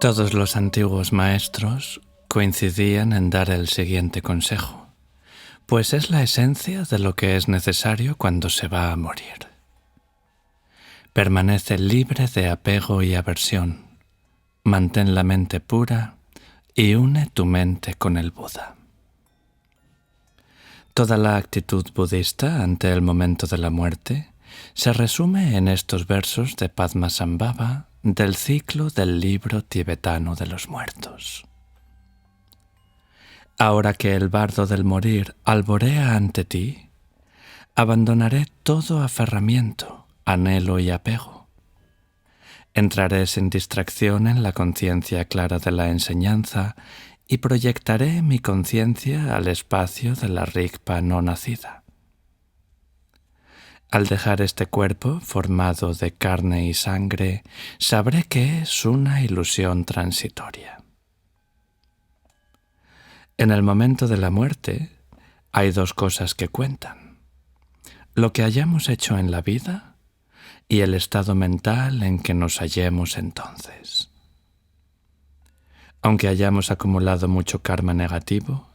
Todos los antiguos maestros coincidían en dar el siguiente consejo, pues es la esencia de lo que es necesario cuando se va a morir. Permanece libre de apego y aversión, mantén la mente pura y une tu mente con el Buda. Toda la actitud budista ante el momento de la muerte se resume en estos versos de Padmasambhava del ciclo del libro tibetano de los muertos. Ahora que el bardo del morir alborea ante ti, abandonaré todo aferramiento, anhelo y apego. Entraré sin distracción en la conciencia clara de la enseñanza y proyectaré mi conciencia al espacio de la Rigpa no nacida. Al dejar este cuerpo formado de carne y sangre, sabré que es una ilusión transitoria. En el momento de la muerte hay dos cosas que cuentan: lo que hayamos hecho en la vida y el estado mental en que nos hallemos entonces. Aunque hayamos acumulado mucho karma negativo,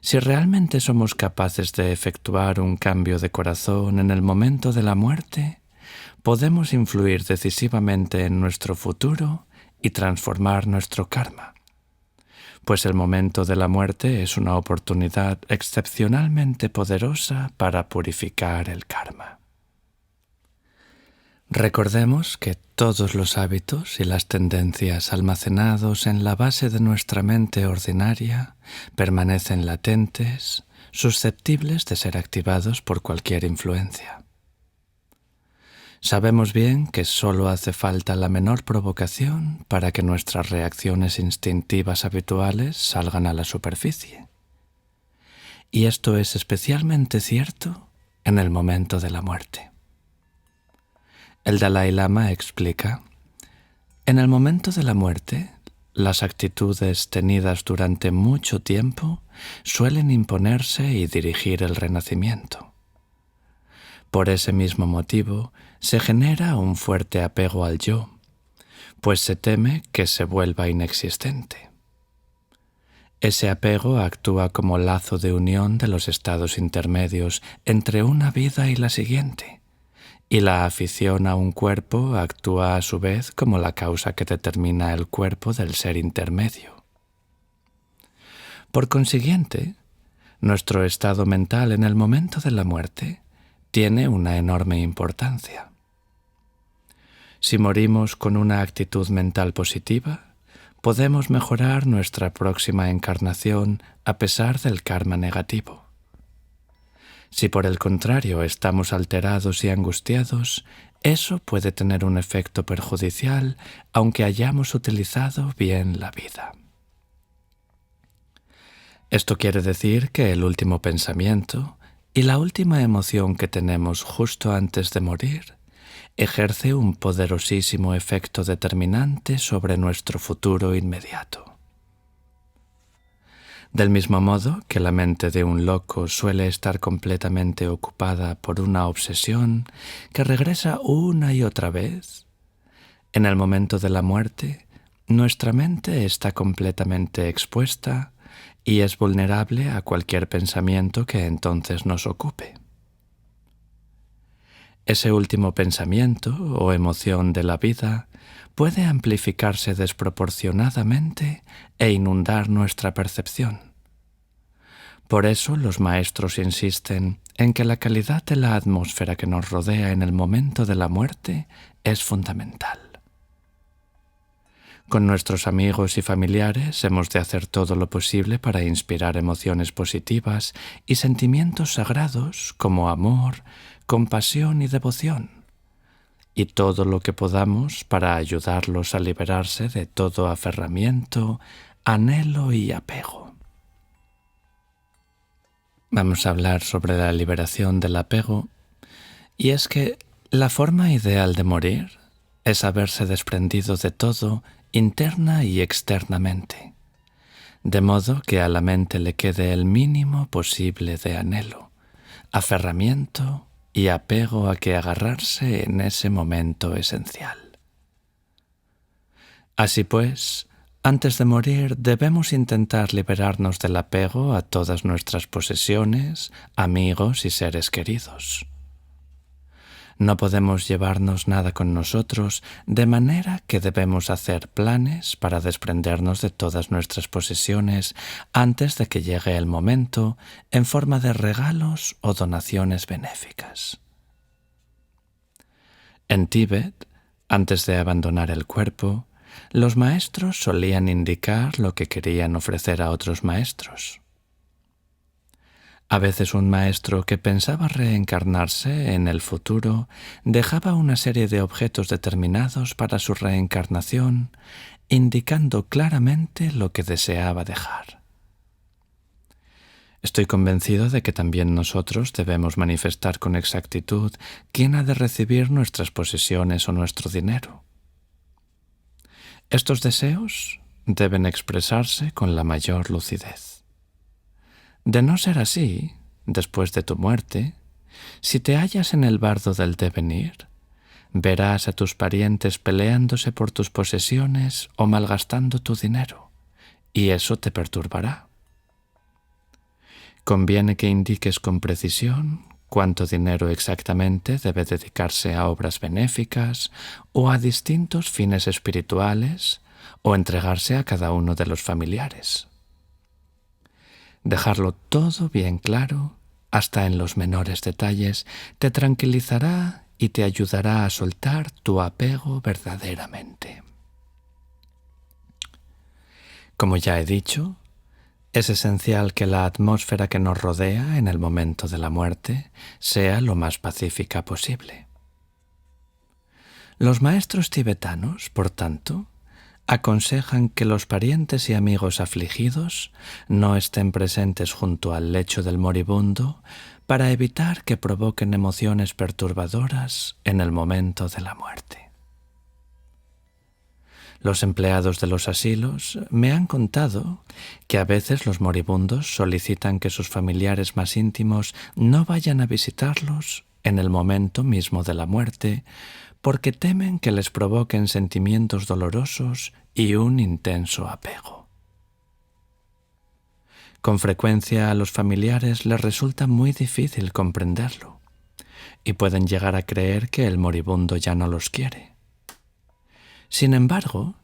si realmente somos capaces de efectuar un cambio de corazón en el momento de la muerte, podemos influir decisivamente en nuestro futuro y transformar nuestro karma, pues el momento de la muerte es una oportunidad excepcionalmente poderosa para purificar el karma. Recordemos que todos los hábitos y las tendencias almacenados en la base de nuestra mente ordinaria permanecen latentes, susceptibles de ser activados por cualquier influencia. Sabemos bien que solo hace falta la menor provocación para que nuestras reacciones instintivas habituales salgan a la superficie. Y esto es especialmente cierto en el momento de la muerte. El Dalai Lama explica: en el momento de la muerte, las actitudes tenidas durante mucho tiempo suelen imponerse y dirigir el renacimiento. Por ese mismo motivo, se genera un fuerte apego al yo, pues se teme que se vuelva inexistente. Ese apego actúa como lazo de unión de los estados intermedios entre una vida y la siguiente, y la afición a un cuerpo actúa a su vez como la causa que determina el cuerpo del ser intermedio. Por consiguiente, nuestro estado mental en el momento de la muerte tiene una enorme importancia. Si morimos con una actitud mental positiva, podemos mejorar nuestra próxima encarnación a pesar del karma negativo. Si por el contrario estamos alterados y angustiados, eso puede tener un efecto perjudicial aunque hayamos utilizado bien la vida. Esto quiere decir que el último pensamiento y la última emoción que tenemos justo antes de morir ejerce un poderosísimo efecto determinante sobre nuestro futuro inmediato. Del mismo modo que la mente de un loco suele estar completamente ocupada por una obsesión que regresa una y otra vez, en el momento de la muerte, nuestra mente está completamente expuesta y es vulnerable a cualquier pensamiento que entonces nos ocupe. Ese último pensamiento o emoción de la vida puede amplificarse desproporcionadamente e inundar nuestra percepción. Por eso los maestros insisten en que la calidad de la atmósfera que nos rodea en el momento de la muerte es fundamental. Con nuestros amigos y familiares hemos de hacer todo lo posible para inspirar emociones positivas y sentimientos sagrados como amor, compasión y devoción, y todo lo que podamos para ayudarlos a liberarse de todo aferramiento, anhelo y apego. Vamos a hablar sobre la liberación del apego, y es que la forma ideal de morir es haberse desprendido de todo interna y externamente, de modo que a la mente le quede el mínimo posible de anhelo, aferramiento y apego a que agarrarse en ese momento esencial. Así pues, Antes de morir, debemos intentar liberarnos del apego a todas nuestras posesiones, amigos y seres queridos. No podemos llevarnos nada con nosotros, de manera que debemos hacer planes para desprendernos de todas nuestras posesiones antes de que llegue el momento, en forma de regalos o donaciones benéficas. En Tíbet, antes de abandonar el cuerpo, los maestros solían indicar lo que querían ofrecer a otros maestros. A veces un maestro que pensaba reencarnarse en el futuro dejaba una serie de objetos determinados para su reencarnación, indicando claramente lo que deseaba dejar. Estoy convencido de que también nosotros debemos manifestar con exactitud quién ha de recibir nuestras posesiones o nuestro dinero. Estos deseos deben expresarse con la mayor lucidez. De no ser así, después de tu muerte, si te hallas en el bardo del devenir, verás a tus parientes peleándose por tus posesiones o malgastando tu dinero, y eso te perturbará. Conviene que indiques con precisión cuánto dinero exactamente debe dedicarse a obras benéficas o a distintos fines espirituales o entregarse a cada uno de los familiares. Dejarlo todo bien claro, hasta en los menores detalles, te tranquilizará y te ayudará a soltar tu apego verdaderamente. Como ya he dicho, es esencial que la atmósfera que nos rodea en el momento de la muerte sea lo más pacífica posible. Los maestros tibetanos, por tanto, aconsejan que los parientes y amigos afligidos no estén presentes junto al lecho del moribundo para evitar que provoquen emociones perturbadoras en el momento de la muerte. Los empleados de los asilos me han contado que a veces los moribundos solicitan que sus familiares más íntimos no vayan a visitarlos en el momento mismo de la muerte, porque temen que les provoquen sentimientos dolorosos y un intenso apego. Con frecuencia a los familiares les resulta muy difícil comprenderlo y pueden llegar a creer que el moribundo ya no los quiere. Sin embargo,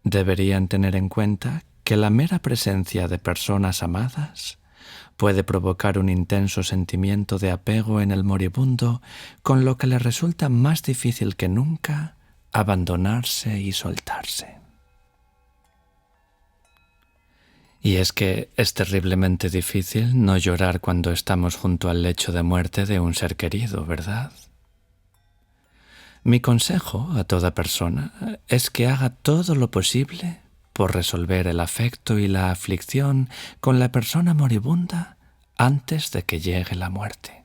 deberían tener en cuenta que la mera presencia de personas amadas puede provocar un intenso sentimiento de apego en el moribundo, con lo que le resulta más difícil que nunca abandonarse y soltarse. Y es que es terriblemente difícil no llorar cuando estamos junto al lecho de muerte de un ser querido, ¿verdad? Mi consejo a toda persona es que haga todo lo posible por resolver el afecto y la aflicción con la persona moribunda antes de que llegue la muerte.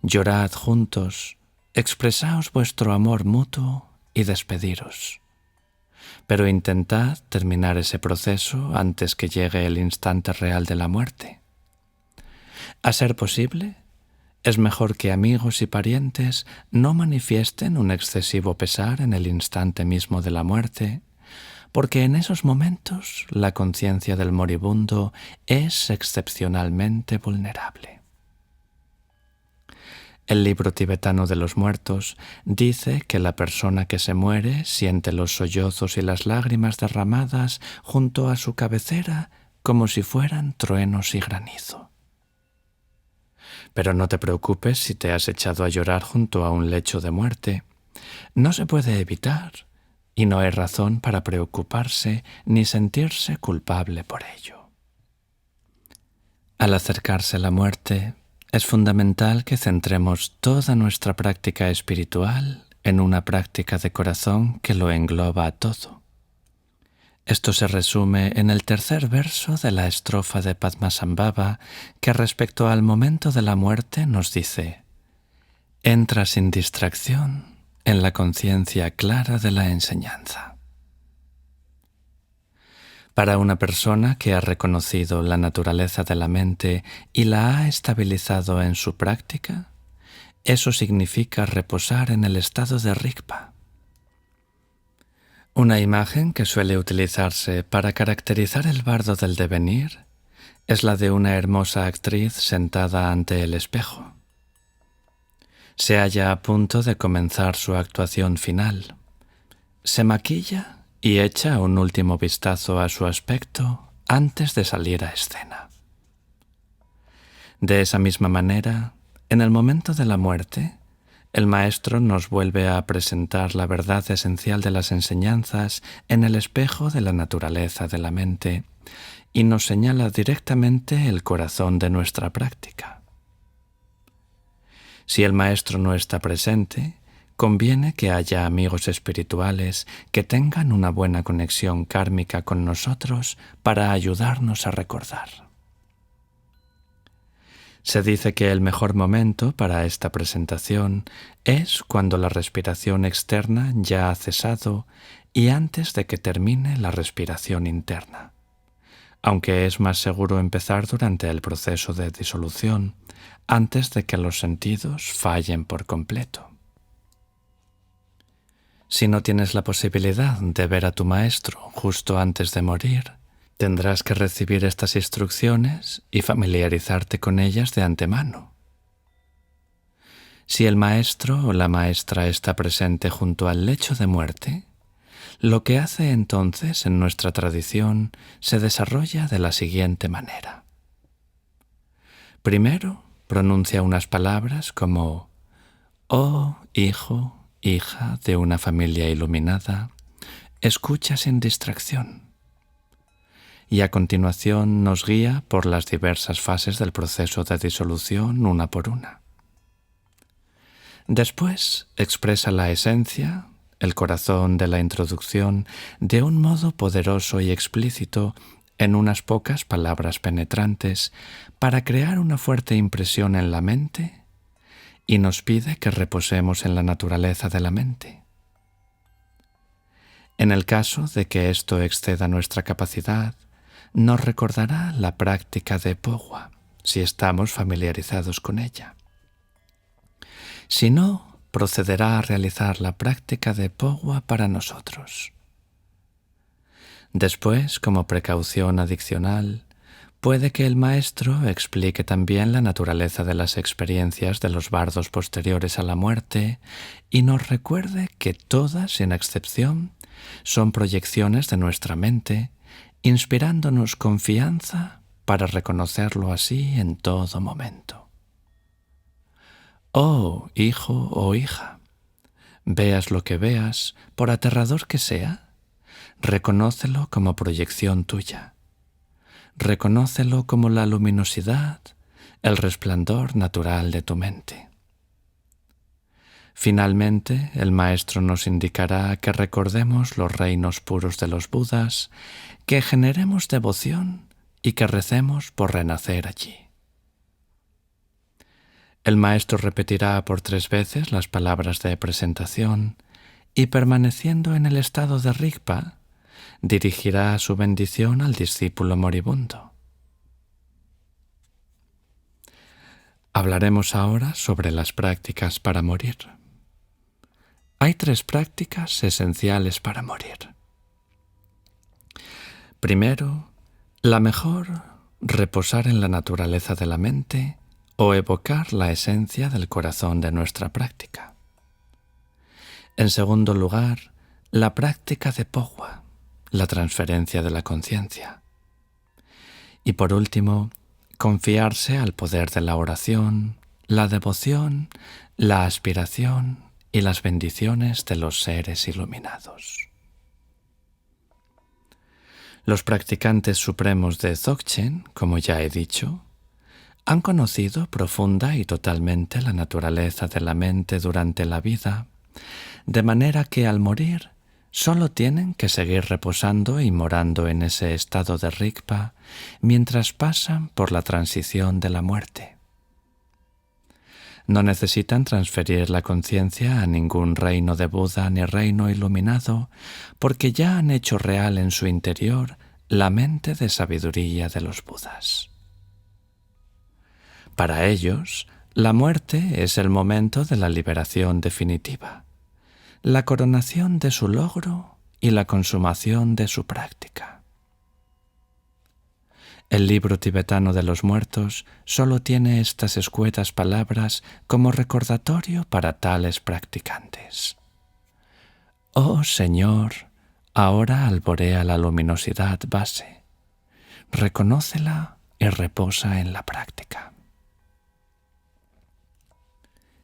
Llorad juntos, expresaos vuestro amor mutuo y despediros. Pero intentad terminar ese proceso antes que llegue el instante real de la muerte. A ser posible, es mejor que amigos y parientes no manifiesten un excesivo pesar en el instante mismo de la muerte, porque en esos momentos la conciencia del moribundo es excepcionalmente vulnerable. El libro tibetano de los muertos dice que la persona que se muere siente los sollozos y las lágrimas derramadas junto a su cabecera como si fueran truenos y granizo. Pero no te preocupes si te has echado a llorar junto a un lecho de muerte. No se puede evitar y no hay razón para preocuparse ni sentirse culpable por ello. Al acercarse la muerte, es fundamental que centremos toda nuestra práctica espiritual en una práctica de corazón que lo engloba a todo. Esto se resume en el tercer verso de la estrofa de Padmasambhava, que respecto al momento de la muerte nos dice: entra sin distracción en la conciencia clara de la enseñanza. Para una persona que ha reconocido la naturaleza de la mente y la ha estabilizado en su práctica, eso significa reposar en el estado de Rigpa. Una imagen que suele utilizarse para caracterizar el bardo del devenir es la de una hermosa actriz sentada ante el espejo. Se halla a punto de comenzar su actuación final. Se maquilla y echa un último vistazo a su aspecto antes de salir a escena. De esa misma manera, en el momento de la muerte, el maestro nos vuelve a presentar la verdad esencial de las enseñanzas en el espejo de la naturaleza de la mente y nos señala directamente el corazón de nuestra práctica. Si el maestro no está presente, conviene que haya amigos espirituales que tengan una buena conexión kármica con nosotros para ayudarnos a recordar. Se dice que el mejor momento para esta presentación es cuando la respiración externa ya ha cesado y antes de que termine la respiración interna, aunque es más seguro empezar durante el proceso de disolución, antes de que los sentidos fallen por completo. Si no tienes la posibilidad de ver a tu maestro justo antes de morir, tendrás que recibir estas instrucciones y familiarizarte con ellas de antemano. Si el maestro o la maestra está presente junto al lecho de muerte, lo que hace entonces en nuestra tradición se desarrolla de la siguiente manera. Primero, pronuncia unas palabras como «Oh, hijo, hija de una familia iluminada, escucha sin distracción». Y a continuación nos guía por las diversas fases del proceso de disolución una por una. Después expresa la esencia, el corazón de la introducción, de un modo poderoso y explícito en unas pocas palabras penetrantes para crear una fuerte impresión en la mente y nos pide que reposemos en la naturaleza de la mente. En el caso de que esto exceda nuestra capacidad, nos recordará la práctica de Pogwa, si estamos familiarizados con ella. Si no, procederá a realizar la práctica de Pogwa para nosotros. Después, como precaución adicional, puede que el maestro explique también la naturaleza de las experiencias de los bardos posteriores a la muerte y nos recuerde que todas, sin excepción, son proyecciones de nuestra mente, inspirándonos confianza para reconocerlo así en todo momento. Oh, hijo o hija, veas lo que veas, por aterrador que sea, reconócelo como proyección tuya. Reconócelo como la luminosidad, el resplandor natural de tu mente. Finalmente, el maestro nos indicará que recordemos los reinos puros de los Budas, que generemos devoción y que recemos por renacer allí. El maestro repetirá por 3 veces las palabras de presentación y, permaneciendo en el estado de Rigpa, dirigirá su bendición al discípulo moribundo. Hablaremos ahora sobre las prácticas para morir. Hay 3 prácticas esenciales para morir. Primero, la mejor, reposar en la naturaleza de la mente o evocar la esencia del corazón de nuestra práctica. En segundo lugar, la práctica de Pogwa, la transferencia de la conciencia. Y por último, confiarse al poder de la oración, la devoción, la aspiración y las bendiciones de los seres iluminados. Los practicantes supremos de Dzogchen, como ya he dicho, han conocido profunda y totalmente la naturaleza de la mente durante la vida, de manera que al morir solo tienen que seguir reposando y morando en ese estado de Rigpa mientras pasan por la transición de la muerte. No necesitan transferir la conciencia a ningún reino de Buda ni reino iluminado, porque ya han hecho real en su interior la mente de sabiduría de los Budas. Para ellos, la muerte es el momento de la liberación definitiva, la coronación de su logro y la consumación de su práctica. El libro tibetano de los muertos solo tiene estas escuetas palabras como recordatorio para tales practicantes. Oh Señor, ahora alborea la luminosidad base. Reconócela y reposa en la práctica.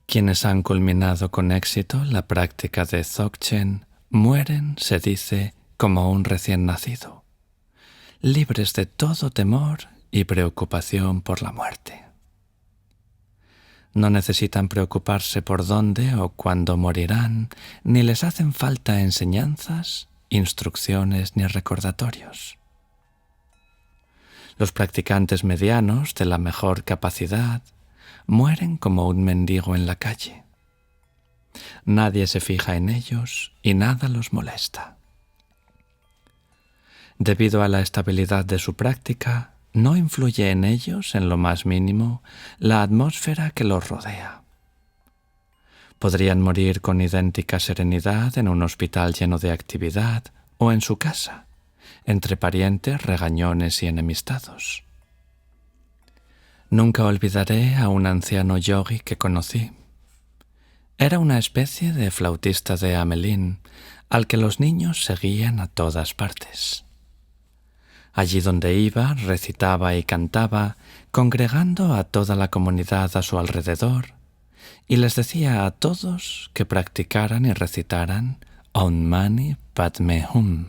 Quienes han culminado con éxito la práctica de Dzogchen mueren, se dice, como un recién nacido, libres de todo temor y preocupación por la muerte. No necesitan preocuparse por dónde o cuándo morirán, ni les hacen falta enseñanzas, instrucciones ni recordatorios. Los practicantes medianos de la mejor capacidad mueren como un mendigo en la calle. Nadie se fija en ellos y nada los molesta. Debido a la estabilidad de su práctica, no influye en ellos en lo más mínimo la atmósfera que los rodea. Podrían morir con idéntica serenidad en un hospital lleno de actividad o en su casa, entre parientes, regañones y enemistados. Nunca olvidaré a un anciano yogi que conocí. Era una especie de flautista de Hamelín al que los niños seguían a todas partes. Allí donde iba, recitaba y cantaba, congregando a toda la comunidad a su alrededor, y les decía a todos que practicaran y recitaran Om Mani Padme Hum,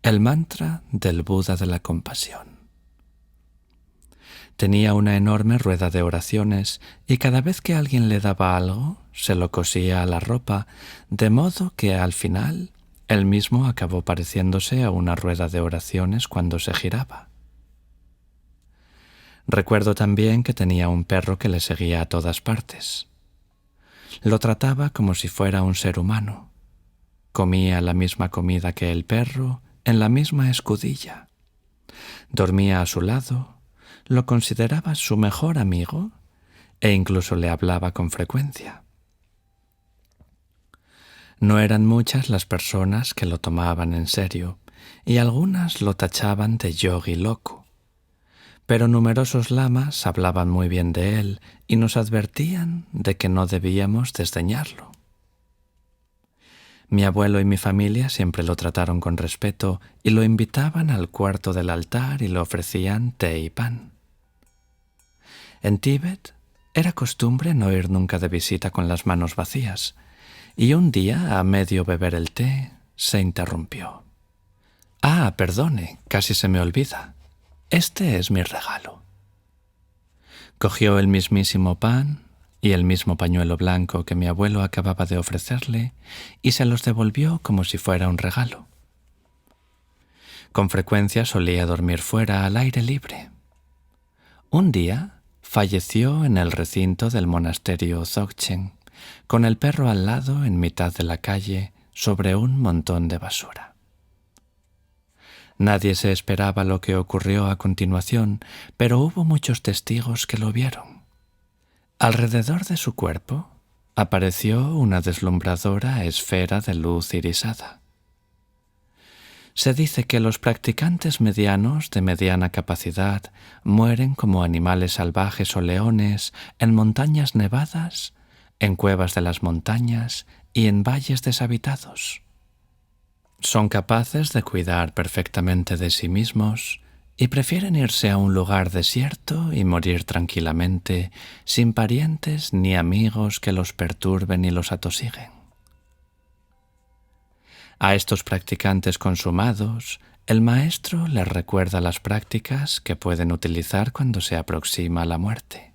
el mantra del Buda de la compasión. Tenía una enorme rueda de oraciones y cada vez que alguien le daba algo, se lo cosía a la ropa, de modo que al final él mismo acabó pareciéndose a una rueda de oraciones cuando se giraba. Recuerdo también que tenía un perro que le seguía a todas partes. Lo trataba como si fuera un ser humano. Comía la misma comida que el perro, en la misma escudilla. Dormía a su lado, lo consideraba su mejor amigo e incluso le hablaba con frecuencia. No eran muchas las personas que lo tomaban en serio y algunas lo tachaban de yogi loco, pero numerosos lamas hablaban muy bien de él y nos advertían de que no debíamos desdeñarlo. Mi abuelo y mi familia siempre lo trataron con respeto y lo invitaban al cuarto del altar y le ofrecían té y pan. En Tíbet era costumbre no ir nunca de visita con las manos vacías, y un día, a medio beber el té, se interrumpió. «Ah, perdone, casi se me olvida. Este es mi regalo». Cogió el mismísimo pan y el mismo pañuelo blanco que mi abuelo acababa de ofrecerle y se los devolvió como si fuera un regalo. Con frecuencia solía dormir fuera al aire libre. Un día falleció en el recinto del monasterio Dzogchen, con el perro al lado en mitad de la calle sobre un montón de basura. Nadie se esperaba lo que ocurrió a continuación, pero hubo muchos testigos que lo vieron. Alrededor de su cuerpo apareció una deslumbradora esfera de luz irisada. Se dice que los practicantes medianos de mediana capacidad mueren como animales salvajes o leones en montañas nevadas, en cuevas de las montañas y en valles deshabitados. Son capaces de cuidar perfectamente de sí mismos y prefieren irse a un lugar desierto y morir tranquilamente, sin parientes ni amigos que los perturben y los atosiguen. A estos practicantes consumados, el maestro les recuerda las prácticas que pueden utilizar cuando se aproxima la muerte.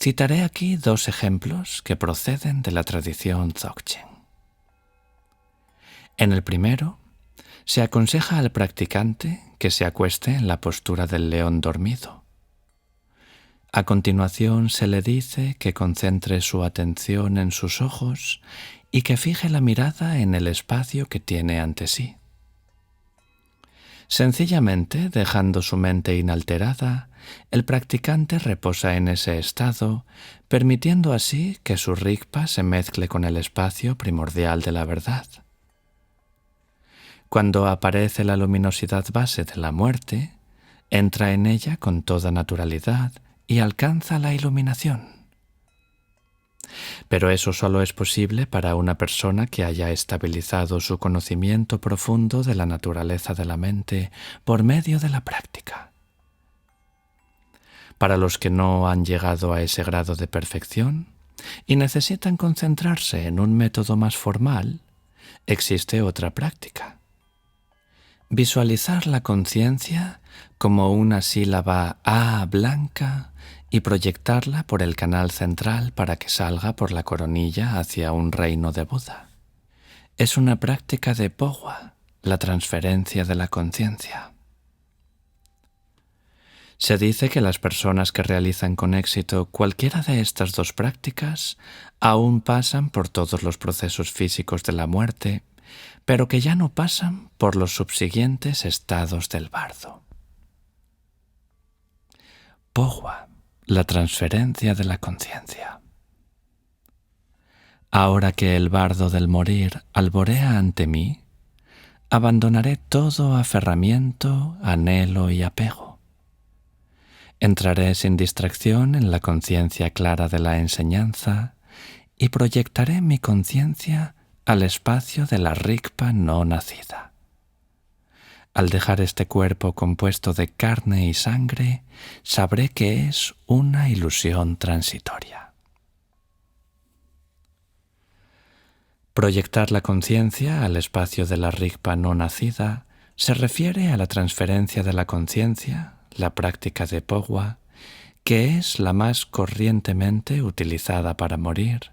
Citaré aquí 2 ejemplos que proceden de la tradición Dzogchen. En el primero, se aconseja al practicante que se acueste en la postura del león dormido. A continuación se le dice que concentre su atención en sus ojos y que fije la mirada en el espacio que tiene ante sí. Sencillamente, dejando su mente inalterada, el practicante reposa en ese estado, permitiendo así que su rigpa se mezcle con el espacio primordial de la verdad. Cuando aparece la luminosidad base de la muerte, entra en ella con toda naturalidad y alcanza la iluminación. Pero eso solo es posible para una persona que haya estabilizado su conocimiento profundo de la naturaleza de la mente por medio de la práctica. Para los que no han llegado a ese grado de perfección y necesitan concentrarse en un método más formal, existe otra práctica. Visualizar la conciencia como una sílaba A blanca y proyectarla por el canal central para que salga por la coronilla hacia un reino de Buda. Es una práctica de Pogwa, la transferencia de la conciencia. Se dice que las personas que realizan con éxito cualquiera de estas dos prácticas aún pasan por todos los procesos físicos de la muerte, pero que ya no pasan por los subsiguientes estados del bardo. Pogwa, la transferencia de la conciencia. Ahora que el bardo del morir alborea ante mí, abandonaré todo aferramiento, anhelo y apego. Entraré sin distracción en la conciencia clara de la enseñanza y proyectaré mi conciencia al espacio de la Rigpa no nacida. Al dejar este cuerpo compuesto de carne y sangre, sabré que es una ilusión transitoria. Proyectar la conciencia al espacio de la Rigpa no nacida se refiere a la transferencia de la conciencia, la práctica de Pogwa, que es la más corrientemente utilizada para morir,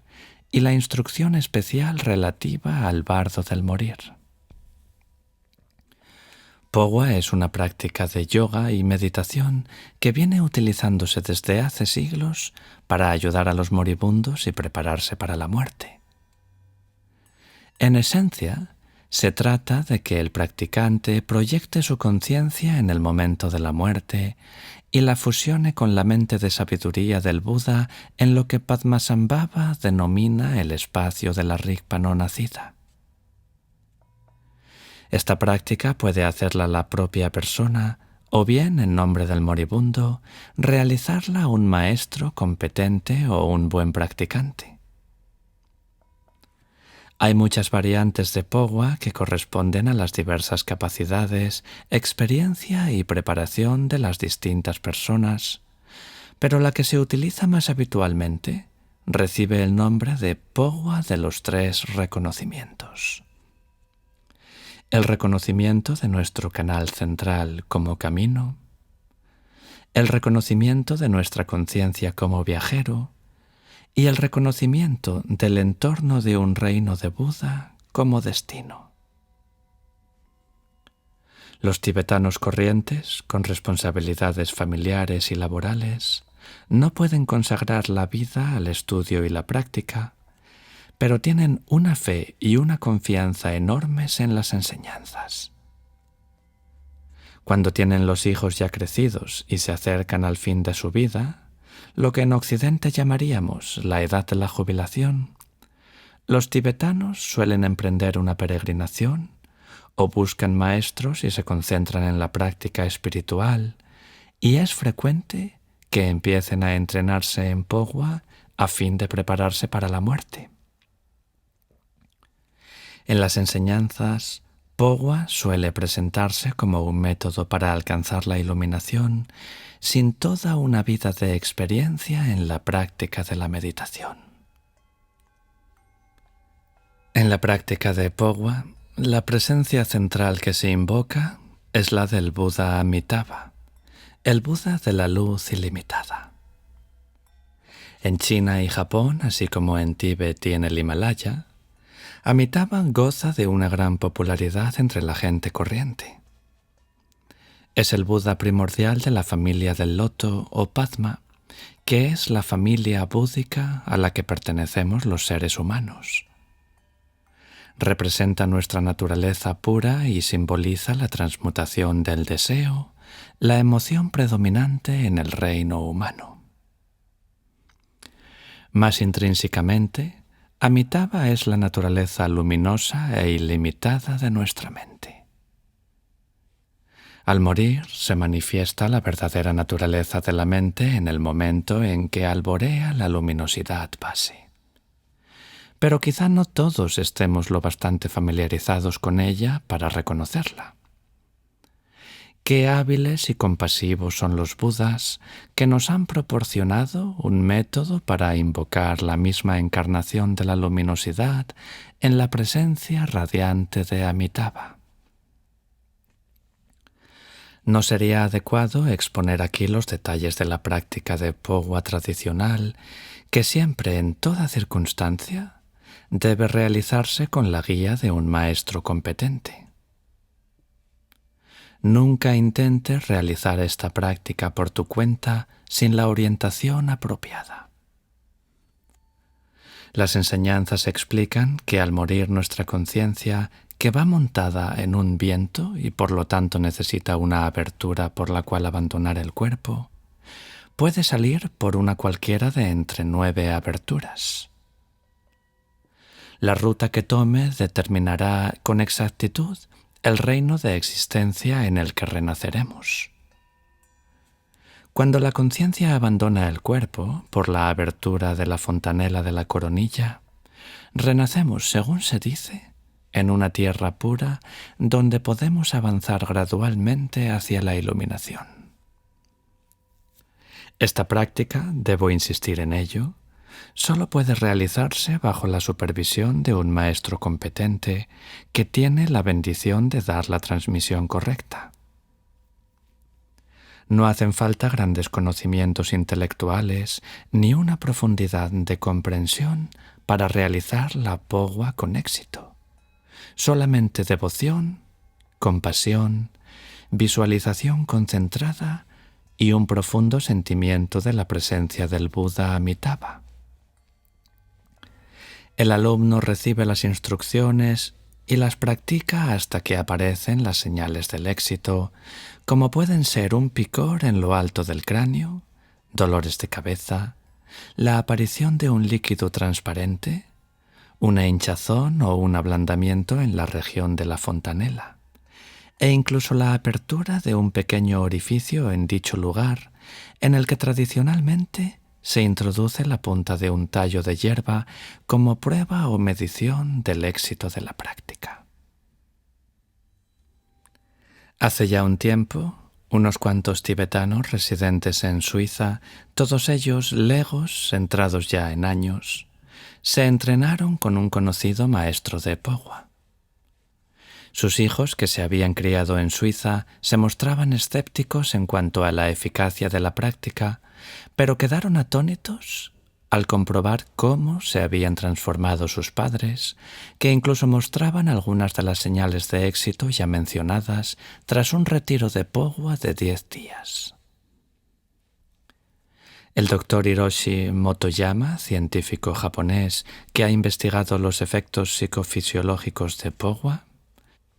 y la instrucción especial relativa al bardo del morir. Pogwa es una práctica de yoga y meditación que viene utilizándose desde hace siglos para ayudar a los moribundos y prepararse para la muerte. En esencia, se trata de que el practicante proyecte su conciencia en el momento de la muerte y la fusione con la mente de sabiduría del Buda en lo que Padmasambhava denomina el espacio de la Rigpa no nacida. Esta práctica puede hacerla la propia persona o bien, en nombre del moribundo, realizarla un maestro competente o un buen practicante. Hay muchas variantes de Pogwa que corresponden a las diversas capacidades, experiencia y preparación de las distintas personas, pero la que se utiliza más habitualmente recibe el nombre de Pogwa de los 3 reconocimientos. El reconocimiento de nuestro canal central como camino, el reconocimiento de nuestra conciencia como viajero, y el reconocimiento del entorno de un reino de Buda como destino. Los tibetanos corrientes, con responsabilidades familiares y laborales, no pueden consagrar la vida al estudio y la práctica, pero tienen una fe y una confianza enormes en las enseñanzas. Cuando tienen los hijos ya crecidos y se acercan al fin de su vida, lo que en Occidente llamaríamos la edad de la jubilación, los tibetanos suelen emprender una peregrinación o buscan maestros y se concentran en la práctica espiritual, y es frecuente que empiecen a entrenarse en Pogwa a fin de prepararse para la muerte. En las enseñanzas, Pogwa suele presentarse como un método para alcanzar la iluminación sin toda una vida de experiencia en la práctica de la meditación. En la práctica de Pogwa, la presencia central que se invoca es la del Buda Amitabha, el Buda de la luz ilimitada. En China y Japón, así como en Tíbet y en el Himalaya, Amitabha goza de una gran popularidad entre la gente corriente. Es el Buda primordial de la familia del loto o Padma, que es la familia búdica a la que pertenecemos los seres humanos. Representa nuestra naturaleza pura y simboliza la transmutación del deseo, la emoción predominante en el reino humano. Más intrínsecamente, Amitabha es la naturaleza luminosa e ilimitada de nuestra mente. Al morir se manifiesta la verdadera naturaleza de la mente en el momento en que alborea la luminosidad base. Pero quizá no todos estemos lo bastante familiarizados con ella para reconocerla. Qué hábiles y compasivos son los Budas que nos han proporcionado un método para invocar la misma encarnación de la luminosidad en la presencia radiante de Amitabha. No sería adecuado exponer aquí los detalles de la práctica de Pogwa tradicional, que siempre, en toda circunstancia, debe realizarse con la guía de un maestro competente. Nunca intentes realizar esta práctica por tu cuenta sin la orientación apropiada. Las enseñanzas explican que al morir nuestra conciencia, que va montada en un viento y por lo tanto necesita una abertura por la cual abandonar el cuerpo, puede salir por una cualquiera de entre 9 aberturas. La ruta que tome determinará con exactitud el reino de existencia en el que renaceremos. Cuando la conciencia abandona el cuerpo por la abertura de la fontanela de la coronilla, renacemos, según se dice, en una tierra pura donde podemos avanzar gradualmente hacia la iluminación. Esta práctica, debo insistir en ello, solo puede realizarse bajo la supervisión de un maestro competente que tiene la bendición de dar la transmisión correcta. No hacen falta grandes conocimientos intelectuales ni una profundidad de comprensión para realizar la Pogwa con éxito. Solamente devoción, compasión, visualización concentrada y un profundo sentimiento de la presencia del Buda Amitabha. El alumno recibe las instrucciones y las practica hasta que aparecen las señales del éxito, como pueden ser un picor en lo alto del cráneo, dolores de cabeza, la aparición de un líquido transparente, una hinchazón o un ablandamiento en la región de la fontanela, e incluso la apertura de un pequeño orificio en dicho lugar, en el que tradicionalmente se introduce la punta de un tallo de hierba como prueba o medición del éxito de la práctica. Hace ya un tiempo, unos cuantos tibetanos residentes en Suiza, todos ellos legos entrados ya en años, se entrenaron con un conocido maestro de Pogwa. Sus hijos, que se habían criado en Suiza, se mostraban escépticos en cuanto a la eficacia de la práctica, pero quedaron atónitos al comprobar cómo se habían transformado sus padres, que incluso mostraban algunas de las señales de éxito ya mencionadas tras un retiro de Pogwa de 10 días. El doctor Hiroshi Motoyama, científico japonés que ha investigado los efectos psicofisiológicos de Pogwa,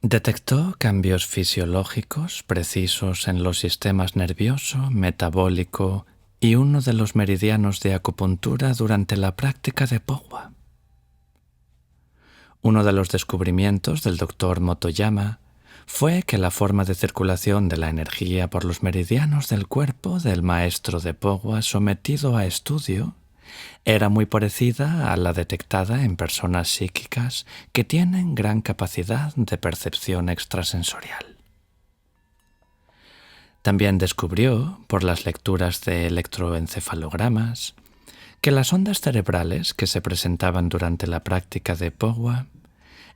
detectó cambios fisiológicos precisos en los sistemas nervioso, metabólico y uno de los meridianos de acupuntura durante la práctica de Pogwa. Uno de los descubrimientos del doctor Motoyama fue que la forma de circulación de la energía por los meridianos del cuerpo del maestro de Pogwa sometido a estudio era muy parecida a la detectada en personas psíquicas que tienen gran capacidad de percepción extrasensorial. También descubrió, por las lecturas de electroencefalogramas, que las ondas cerebrales que se presentaban durante la práctica de Pogwa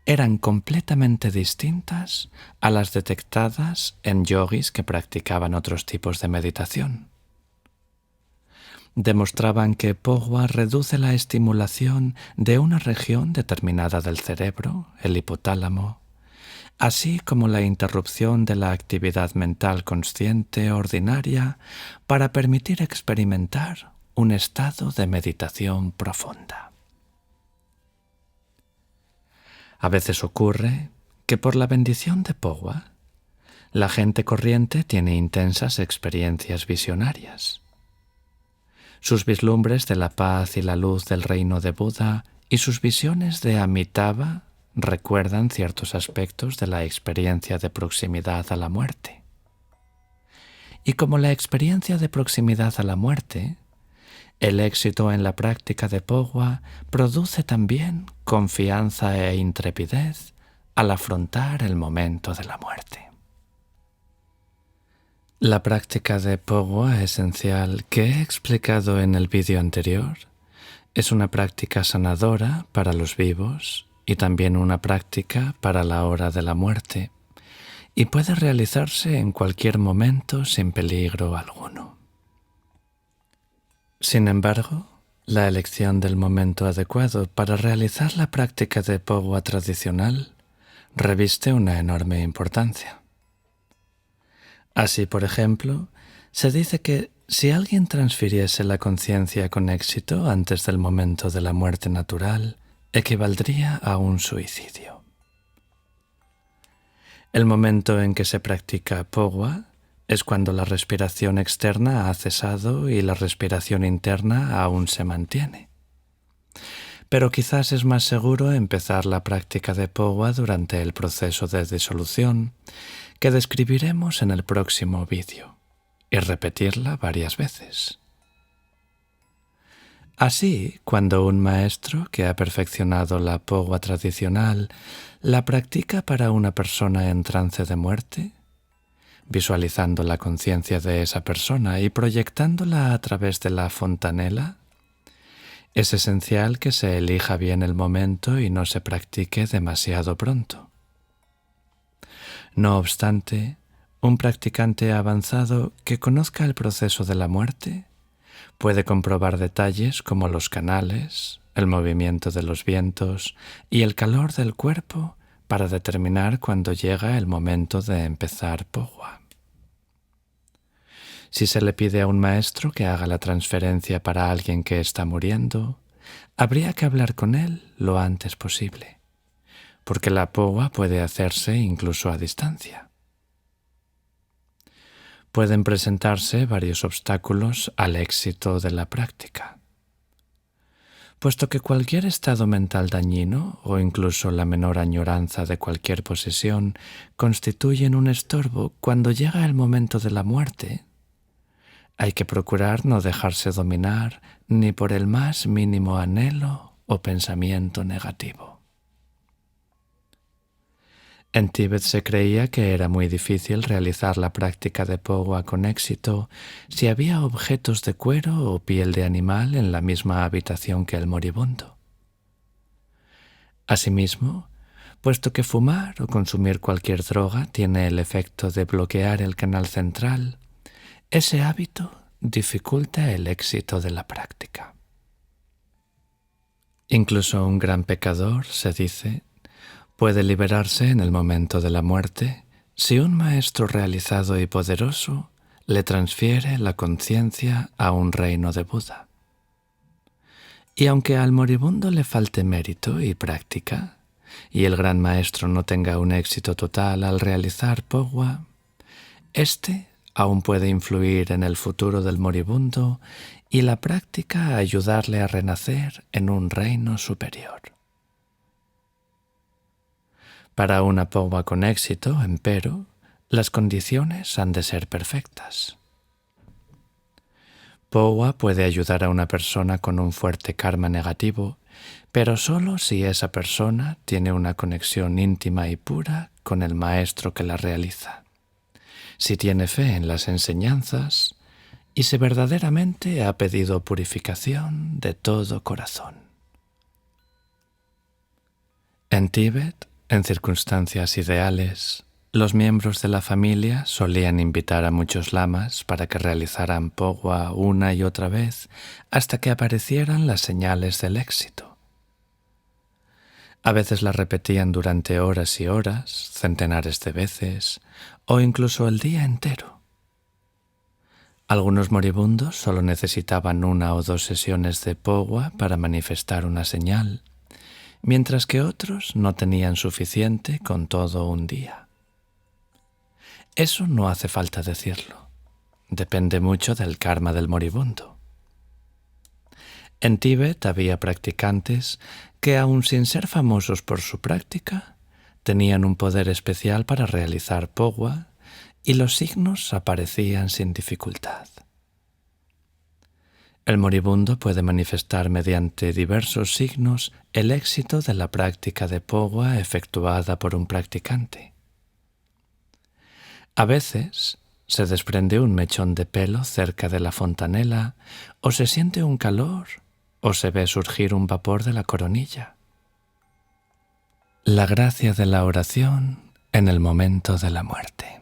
eran completamente distintas a las detectadas en yogis que practicaban otros tipos de meditación. Demostraban que Pogwa reduce la estimulación de una región determinada del cerebro, el hipotálamo, así como la interrupción de la actividad mental consciente ordinaria para permitir experimentar un estado de meditación profunda. A veces ocurre que por la bendición de Pogwa, la gente corriente tiene intensas experiencias visionarias. Sus vislumbres de la paz y la luz del reino de Buda y sus visiones de Amitabha recuerdan ciertos aspectos de la experiencia de proximidad a la muerte. Y como la experiencia de proximidad a la muerte, el éxito en la práctica de Pogwa produce también confianza e intrepidez al afrontar el momento de la muerte. La práctica de Pogwa esencial que he explicado en el vídeo anterior es una práctica sanadora para los vivos y también una práctica para la hora de la muerte, y puede realizarse en cualquier momento sin peligro alguno. Sin embargo, la elección del momento adecuado para realizar la práctica de Pogwa tradicional reviste una enorme importancia. Así, por ejemplo, se dice que si alguien transfiriese la conciencia con éxito antes del momento de la muerte natural, equivaldría a un suicidio. El momento en que se practica Pogwa es cuando la respiración externa ha cesado y la respiración interna aún se mantiene. Pero quizás es más seguro empezar la práctica de Pogwa durante el proceso de disolución, que describiremos en el próximo vídeo, y repetirla varias veces. Así, cuando un maestro que ha perfeccionado la Pogwa tradicional la practica para una persona en trance de muerte, visualizando la conciencia de esa persona y proyectándola a través de la fontanela, es esencial que se elija bien el momento y no se practique demasiado pronto. No obstante, un practicante avanzado que conozca el proceso de la muerte puede comprobar detalles como los canales, el movimiento de los vientos y el calor del cuerpo para determinar cuándo llega el momento de empezar Pogwa. Si se le pide a un maestro que haga la transferencia para alguien que está muriendo, habría que hablar con él lo antes posible, porque la Pogwa puede hacerse incluso a distancia. Pueden presentarse varios obstáculos al éxito de la práctica, puesto que cualquier estado mental dañino o incluso la menor añoranza de cualquier posesión constituyen un estorbo cuando llega el momento de la muerte. Hay que procurar no dejarse dominar ni por el más mínimo anhelo o pensamiento negativo. En Tíbet se creía que era muy difícil realizar la práctica de Pogwa con éxito si había objetos de cuero o piel de animal en la misma habitación que el moribundo. Asimismo, puesto que fumar o consumir cualquier droga tiene el efecto de bloquear el canal central, ese hábito dificulta el éxito de la práctica. Incluso un gran pecador, se dice, puede liberarse en el momento de la muerte si un maestro realizado y poderoso le transfiere la conciencia a un reino de Buda. Y aunque al moribundo le falte mérito y práctica, y el gran maestro no tenga un éxito total al realizar Pogwa, éste aún puede influir en el futuro del moribundo y la práctica ayudarle a renacer en un reino superior. Para una Pogwa con éxito, empero, las condiciones han de ser perfectas. Pogwa puede ayudar a una persona con un fuerte karma negativo, pero solo si esa persona tiene una conexión íntima y pura con el maestro que la realiza, si tiene fe en las enseñanzas y si verdaderamente ha pedido purificación de todo corazón. En Tíbet, en circunstancias ideales, los miembros de la familia solían invitar a muchos lamas para que realizaran Pogwa una y otra vez hasta que aparecieran las señales del éxito. A veces la repetían durante horas y horas, centenares de veces, o incluso el día entero. Algunos moribundos solo necesitaban 1 o 2 sesiones de Pogwa para manifestar una señal, mientras que otros no tenían suficiente con todo un día. Eso no hace falta decirlo. Depende mucho del karma del moribundo. En Tíbet había practicantes que, aun sin ser famosos por su práctica, tenían un poder especial para realizar Pogwa y los signos aparecían sin dificultad. El moribundo puede manifestar mediante diversos signos el éxito de la práctica de Pogwa efectuada por un practicante. A veces se desprende un mechón de pelo cerca de la fontanela, o se siente un calor, o se ve surgir un vapor de la coronilla. La gracia de la oración en el momento de la muerte.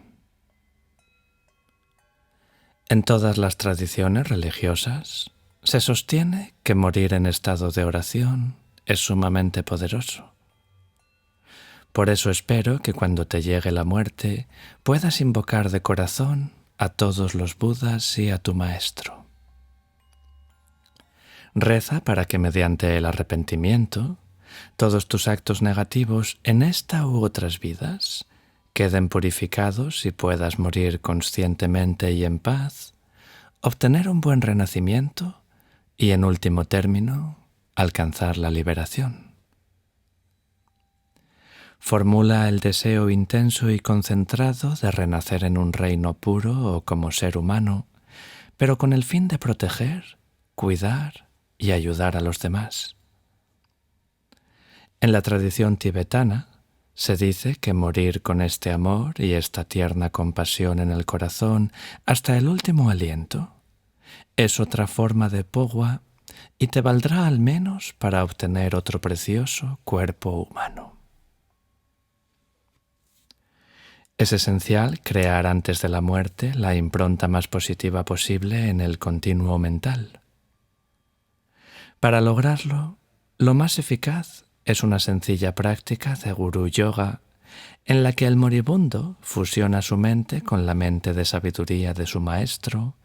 En todas las tradiciones religiosas se sostiene que morir en estado de oración es sumamente poderoso. Por eso espero que cuando te llegue la muerte puedas invocar de corazón a todos los Budas y a tu Maestro. Reza para que mediante el arrepentimiento todos tus actos negativos en esta u otras vidas queden purificados y puedas morir conscientemente y en paz, obtener un buen renacimiento y, en último término, alcanzar la liberación. Formula el deseo intenso y concentrado de renacer en un reino puro o como ser humano, pero con el fin de proteger, cuidar y ayudar a los demás. En la tradición tibetana se dice que morir con este amor y esta tierna compasión en el corazón hasta el último aliento es otra forma de Pogwa y te valdrá al menos para obtener otro precioso cuerpo humano. Es esencial crear antes de la muerte la impronta más positiva posible en el continuo mental. Para lograrlo, lo más eficaz es una sencilla práctica de Guru Yoga en la que el moribundo fusiona su mente con la mente de sabiduría de su maestro,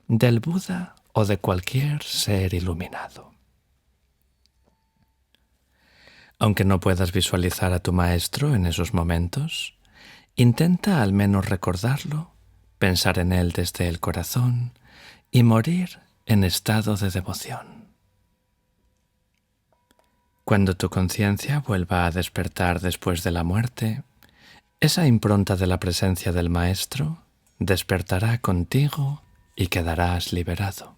del Buda o de cualquier ser iluminado. Aunque no puedas visualizar a tu maestro en esos momentos, intenta al menos recordarlo, pensar en él desde el corazón y morir en estado de devoción. Cuando tu conciencia vuelva a despertar después de la muerte, esa impronta de la presencia del Maestro despertará contigo y quedarás liberado.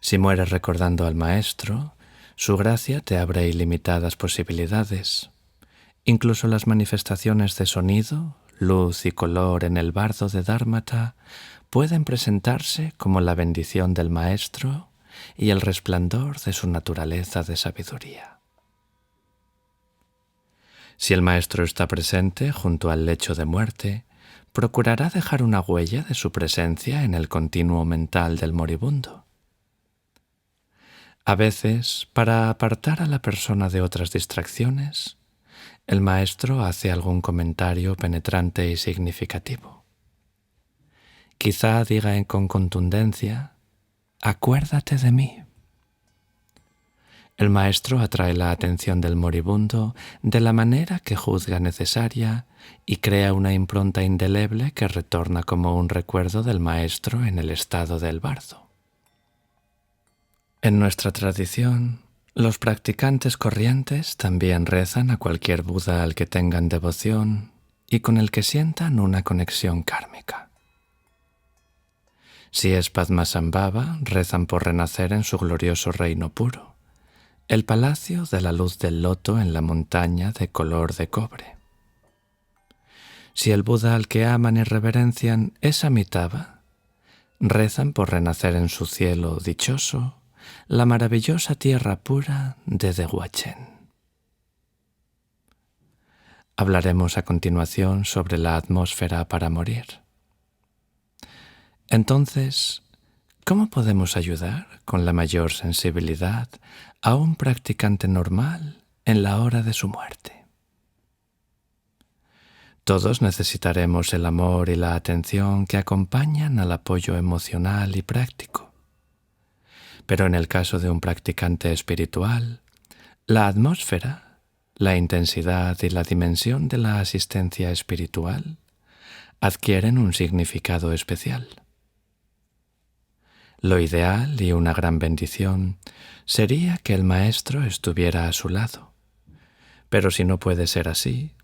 Si mueres recordando al Maestro, su gracia te abre ilimitadas posibilidades. Incluso las manifestaciones de sonido, luz y color en el bardo de Dharmata pueden presentarse como la bendición del Maestro y el resplandor de su naturaleza de sabiduría. Si el Maestro está presente junto al lecho de muerte, procurará dejar una huella de su presencia en el continuo mental del moribundo. A veces, para apartar a la persona de otras distracciones, el Maestro hace algún comentario penetrante y significativo. Quizá diga con contundencia: «Acuérdate de mí». El Maestro atrae la atención del moribundo de la manera que juzga necesaria y crea una impronta indeleble que retorna como un recuerdo del Maestro en el estado del bardo. En nuestra tradición, los practicantes corrientes también rezan a cualquier Buda al que tengan devoción y con el que sientan una conexión kármica. Si es Padmasambhava, rezan por renacer en su glorioso reino puro, el palacio de la luz del loto en la montaña de color de cobre. Si el Buda al que aman y reverencian es Amitabha, rezan por renacer en su cielo dichoso, la maravillosa tierra pura de Dehuachen. Hablaremos a continuación sobre la atmósfera para morir. Entonces, ¿cómo podemos ayudar con la mayor sensibilidad a un practicante normal en la hora de su muerte? Todos necesitaremos el amor y la atención que acompañan al apoyo emocional y práctico. Pero en el caso de un practicante espiritual, la atmósfera, la intensidad y la dimensión de la asistencia espiritual adquieren un significado especial. Lo ideal y una gran bendición sería que el Maestro estuviera a su lado, pero si no puede ser así,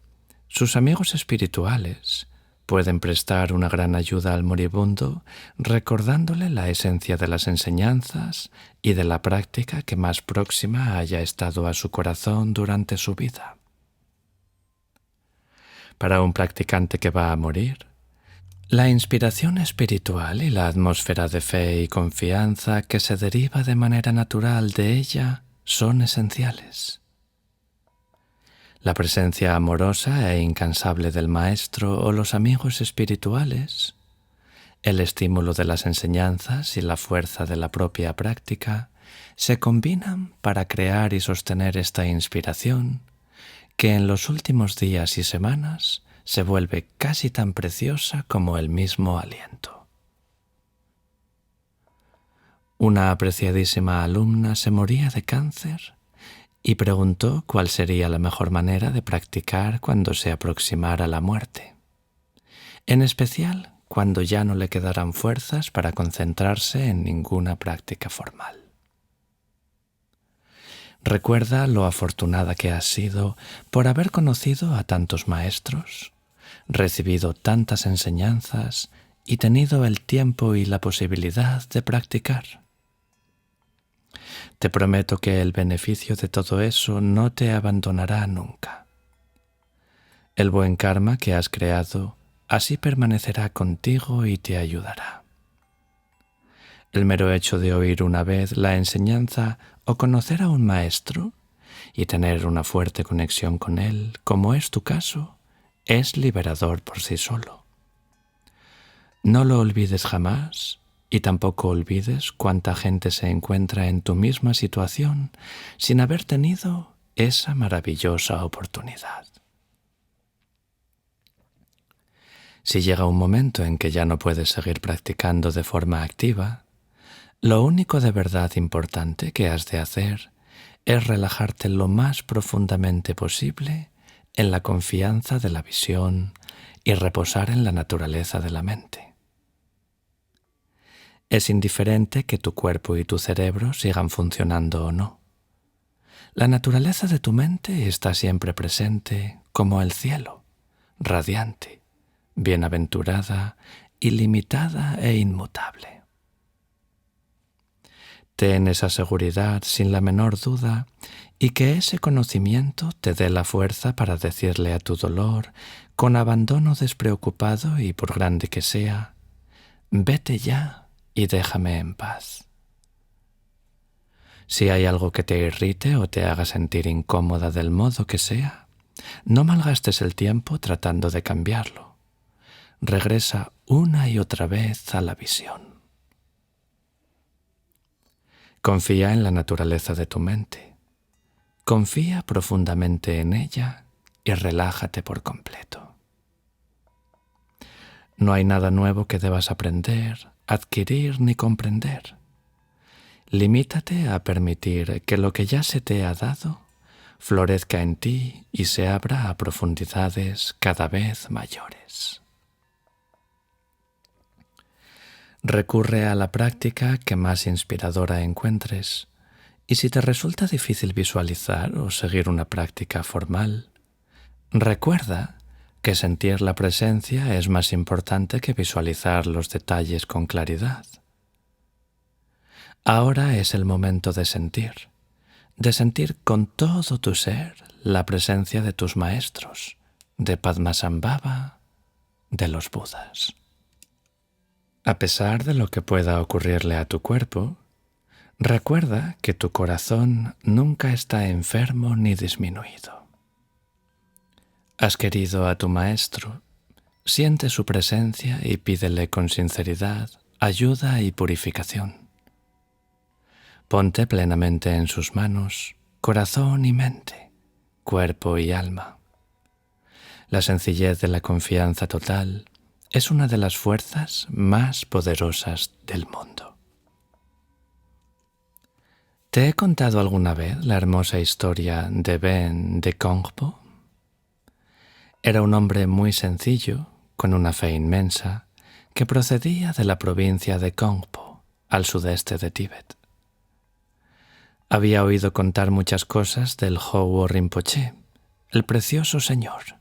Sus amigos espirituales pueden prestar una gran ayuda al moribundo recordándole la esencia de las enseñanzas y de la práctica que más próxima haya estado a su corazón durante su vida. Para un practicante que va a morir, la inspiración espiritual y la atmósfera de fe y confianza que se deriva de manera natural de ella son esenciales. La presencia amorosa e incansable del maestro o los amigos espirituales, el estímulo de las enseñanzas y la fuerza de la propia práctica se combinan para crear y sostener esta inspiración que en los últimos días y semanas se vuelve casi tan preciosa como el mismo aliento. Una apreciadísima alumna se moría de cáncer y preguntó cuál sería la mejor manera de practicar cuando se aproximara la muerte, en especial cuando ya no le quedaran fuerzas para concentrarse en ninguna práctica formal. Recuerda lo afortunada que has sido por haber conocido a tantos maestros, recibido tantas enseñanzas y tenido el tiempo y la posibilidad de practicar. Te prometo que el beneficio de todo eso no te abandonará nunca. El buen karma que has creado así permanecerá contigo y te ayudará. El mero hecho de oír una vez la enseñanza o conocer a un maestro y tener una fuerte conexión con él, como es tu caso, es liberador por sí solo. No lo olvides jamás y tampoco olvides cuánta gente se encuentra en tu misma situación sin haber tenido esa maravillosa oportunidad. Si llega un momento en que ya no puedes seguir practicando de forma activa, lo único de verdad importante que has de hacer es relajarte lo más profundamente posible en la confianza de la visión y reposar en la naturaleza de la mente. Es indiferente que tu cuerpo y tu cerebro sigan funcionando o no. La naturaleza de tu mente está siempre presente como el cielo, radiante, bienaventurada, ilimitada e inmutable. Ten esa seguridad sin la menor duda y que ese conocimiento te dé la fuerza para decirle a tu dolor, con abandono despreocupado y por grande que sea, vete ya y déjame en paz. Si hay algo que te irrite o te haga sentir incómoda del modo que sea, no malgastes el tiempo tratando de cambiarlo. Regresa una y otra vez a la visión. Confía en la naturaleza de tu mente. Confía profundamente en ella y relájate por completo. No hay nada nuevo que debas aprender, adquirir ni comprender. Limítate a permitir que lo que ya se te ha dado florezca en ti y se abra a profundidades cada vez mayores. Recurre a la práctica que más inspiradora encuentres, y si te resulta difícil visualizar o seguir una práctica formal, recuerda que sentir la presencia es más importante que visualizar los detalles con claridad. Ahora es el momento de sentir con todo tu ser la presencia de tus maestros, de Padmasambhava, de los Budas. A pesar de lo que pueda ocurrirle a tu cuerpo, recuerda que tu corazón nunca está enfermo ni disminuido. Has querido a tu maestro, siente su presencia y pídele con sinceridad ayuda y purificación. Ponte plenamente en sus manos, corazón y mente, cuerpo y alma. La sencillez de la confianza total es una de las fuerzas más poderosas del mundo. ¿Te he contado alguna vez la hermosa historia de Ben de Kongpo? Era un hombre muy sencillo, con una fe inmensa, que procedía de la provincia de Kongpo, al sudeste de Tíbet. Había oído contar muchas cosas del Howo Rinpoche, el precioso señor,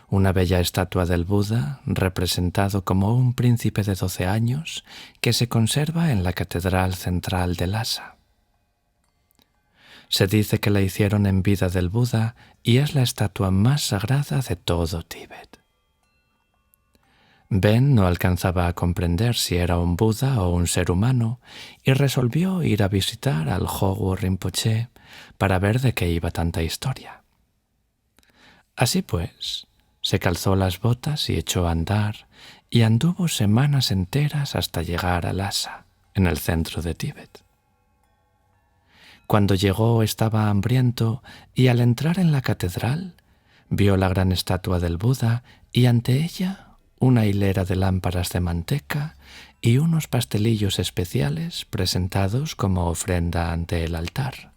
una bella estatua del Buda representado como un príncipe de 12 años que se conserva en la Catedral Central de Lhasa. Se dice que la hicieron en vida del Buda y es la estatua más sagrada de todo Tíbet. Ben no alcanzaba a comprender si era un Buda o un ser humano y resolvió ir a visitar al Hogu Rinpoche para ver de qué iba tanta historia. Así pues, se calzó las botas y echó a andar y anduvo semanas enteras hasta llegar a Lhasa, en el centro de Tíbet. Cuando llegó estaba hambriento y al entrar en la catedral vio la gran estatua del Buda y ante ella una hilera de lámparas de manteca y unos pastelillos especiales presentados como ofrenda ante el altar.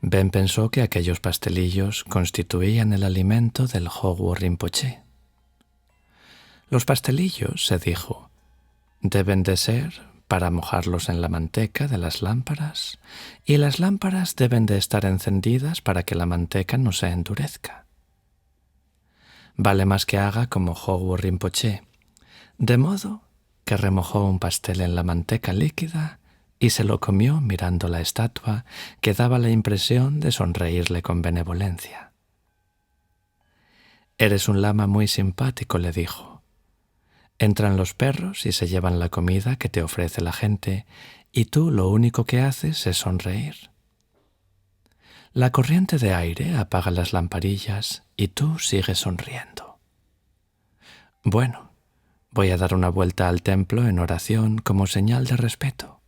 Ben pensó que aquellos pastelillos constituían el alimento del Hogu Rinpoche. Los pastelillos, se dijo, deben de ser para mojarlos en la manteca de las lámparas, y las lámparas deben de estar encendidas para que la manteca no se endurezca. Vale más que haga como Hogu Rinpoche, de modo que remojó un pastel en la manteca líquida y se lo comió mirando la estatua que daba la impresión de sonreírle con benevolencia. «Eres un lama muy simpático», le dijo. «Entran los perros y se llevan la comida que te ofrece la gente, y tú lo único que haces es sonreír. La corriente de aire apaga las lamparillas y tú sigues sonriendo. Bueno, voy a dar una vuelta al templo en oración como señal de respeto.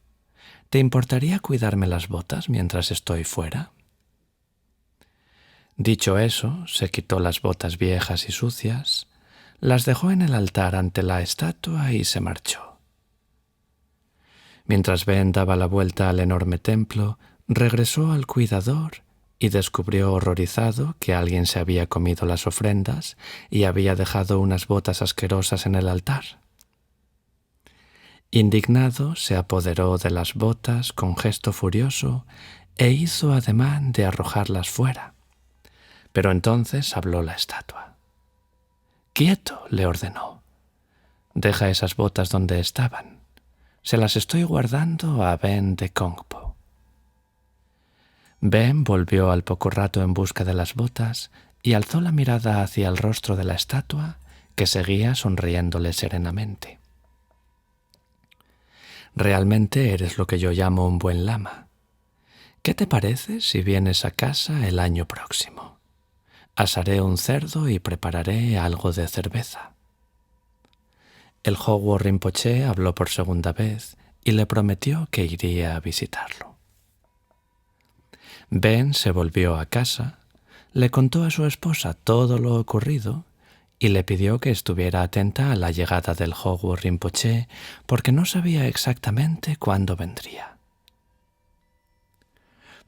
¿Te importaría cuidarme las botas mientras estoy fuera?» Dicho eso, se quitó las botas viejas y sucias, las dejó en el altar ante la estatua y se marchó. Mientras Ben daba la vuelta al enorme templo, regresó al cuidador y descubrió horrorizado que alguien se había comido las ofrendas y había dejado unas botas asquerosas en el altar. Indignado, se apoderó de las botas con gesto furioso e hizo ademán de arrojarlas fuera. Pero entonces habló la estatua. «Quieto», le ordenó. «Deja esas botas donde estaban. Se las estoy guardando a Ben de Kongpo». Ben volvió al poco rato en busca de las botas y alzó la mirada hacia el rostro de la estatua, que seguía sonriéndole serenamente. «Realmente eres lo que yo llamo un buen lama. ¿Qué te parece si vienes a casa el año próximo? Asaré un cerdo y prepararé algo de cerveza». El Hogu Rinpoche habló por segunda vez y le prometió que iría a visitarlo. Ben se volvió a casa, le contó a su esposa todo lo ocurrido y le pidió que estuviera atenta a la llegada del Hogu Rinpoche porque no sabía exactamente cuándo vendría.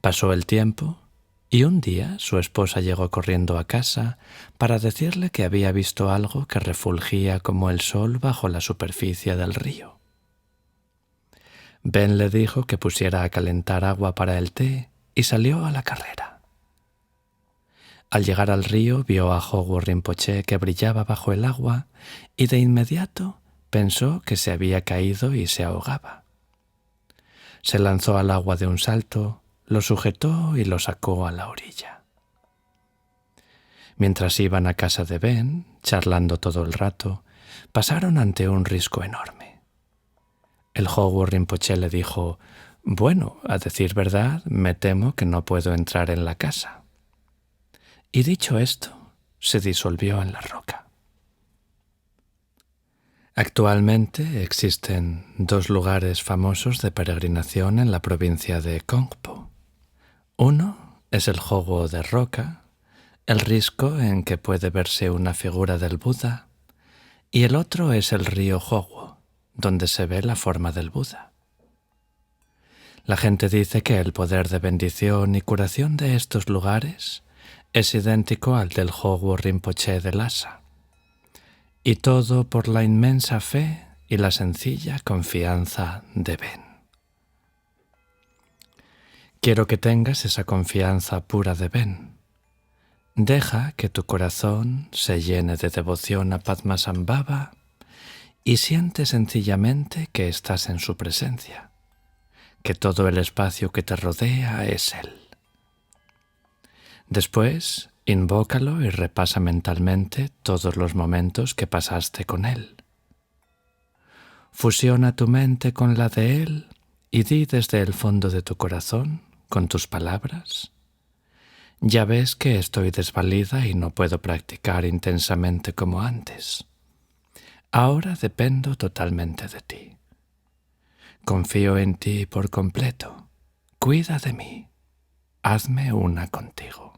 Pasó el tiempo y un día su esposa llegó corriendo a casa para decirle que había visto algo que refulgía como el sol bajo la superficie del río. Ben le dijo que pusiera a calentar agua para el té y salió a la carrera. Al llegar al río vio a Hogu Rinpoche que brillaba bajo el agua y de inmediato pensó que se había caído y se ahogaba. Se lanzó al agua de un salto, lo sujetó y lo sacó a la orilla. Mientras iban a casa de Ben, charlando todo el rato, pasaron ante un risco enorme. El Hogu Rinpoche le dijo: «Bueno, a decir verdad, me temo que no puedo entrar en la casa». Y dicho esto, se disolvió en la roca. Actualmente existen dos lugares famosos de peregrinación en la provincia de Kongpo. Uno es el Hogu de roca, el risco en que puede verse una figura del Buda, y el otro es el río Hogu, donde se ve la forma del Buda. La gente dice que el poder de bendición y curación de estos lugares es idéntico al del Hogu Rinpoche de Lhasa, y todo por la inmensa fe y la sencilla confianza de Ben. Quiero que tengas esa confianza pura de Ben. Deja que tu corazón se llene de devoción a Padmasambhava y siente sencillamente que estás en su presencia, que todo el espacio que te rodea es Él. Después, invócalo y repasa mentalmente todos los momentos que pasaste con Él. Fusiona tu mente con la de Él y di desde el fondo de tu corazón, con tus palabras: ya ves que estoy desvalida y no puedo practicar intensamente como antes. Ahora dependo totalmente de ti. Confío en ti por completo. Cuida de mí. Hazme una contigo.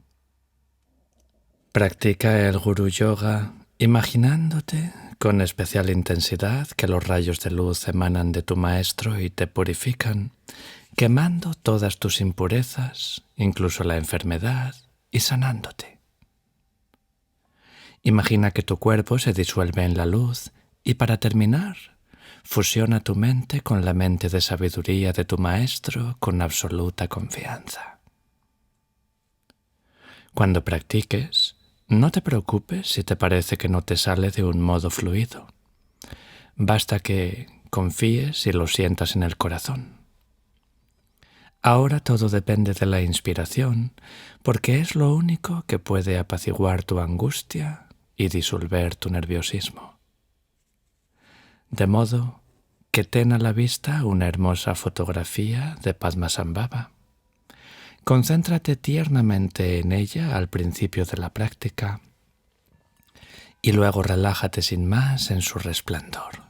Practica el Guru Yoga imaginándote con especial intensidad que los rayos de luz emanan de tu maestro y te purifican, quemando todas tus impurezas, incluso la enfermedad, y sanándote. Imagina que tu cuerpo se disuelve en la luz y, para terminar, fusiona tu mente con la mente de sabiduría de tu maestro con absoluta confianza. Cuando practiques, no te preocupes si te parece que no te sale de un modo fluido. Basta que confíes y lo sientas en el corazón. Ahora todo depende de la inspiración, porque es lo único que puede apaciguar tu angustia y disolver tu nerviosismo. De modo que ten a la vista una hermosa fotografía de Padmasambhava. Concéntrate tiernamente en ella al principio de la práctica y luego relájate sin más en su resplandor.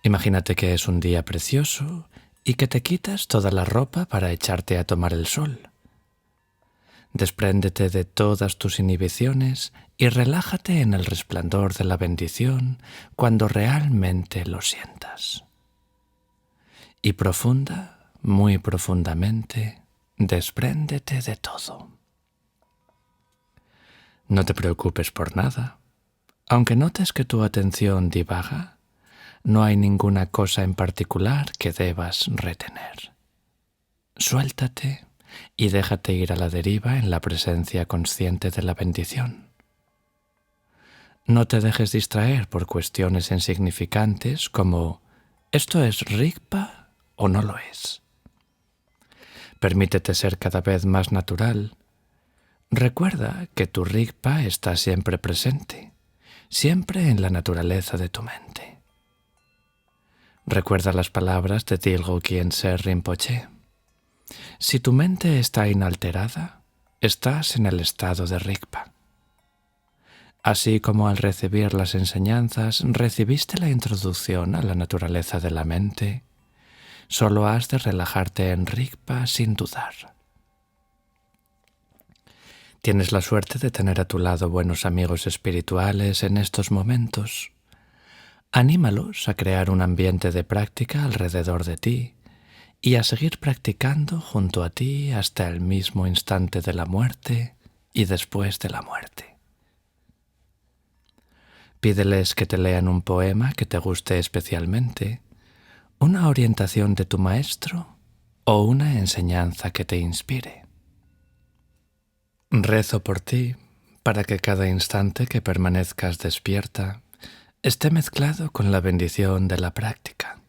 Imagínate que es un día precioso y que te quitas toda la ropa para echarte a tomar el sol. Despréndete de todas tus inhibiciones y relájate en el resplandor de la bendición cuando realmente lo sientas. Y muy profundamente, despréndete de todo. No te preocupes por nada. Aunque notes que tu atención divaga, no hay ninguna cosa en particular que debas retener. Suéltate y déjate ir a la deriva en la presencia consciente de la bendición. No te dejes distraer por cuestiones insignificantes como ¿esto es Rigpa o no lo es? Permítete ser cada vez más natural. Recuerda que tu Rigpa está siempre presente, siempre en la naturaleza de tu mente. Recuerda las palabras de Dilgo Khyentse Rinpoche. Si tu mente está inalterada, estás en el estado de Rigpa. Así como al recibir las enseñanzas recibiste la introducción a la naturaleza de la mente, solo has de relajarte en Rigpa sin dudar. Tienes la suerte de tener a tu lado buenos amigos espirituales en estos momentos. Anímalos a crear un ambiente de práctica alrededor de ti y a seguir practicando junto a ti hasta el mismo instante de la muerte y después de la muerte. Pídeles que te lean un poema que te guste especialmente, una orientación de tu maestro o una enseñanza que te inspire. Rezo por ti para que cada instante que permanezcas despierta esté mezclado con la bendición de la práctica,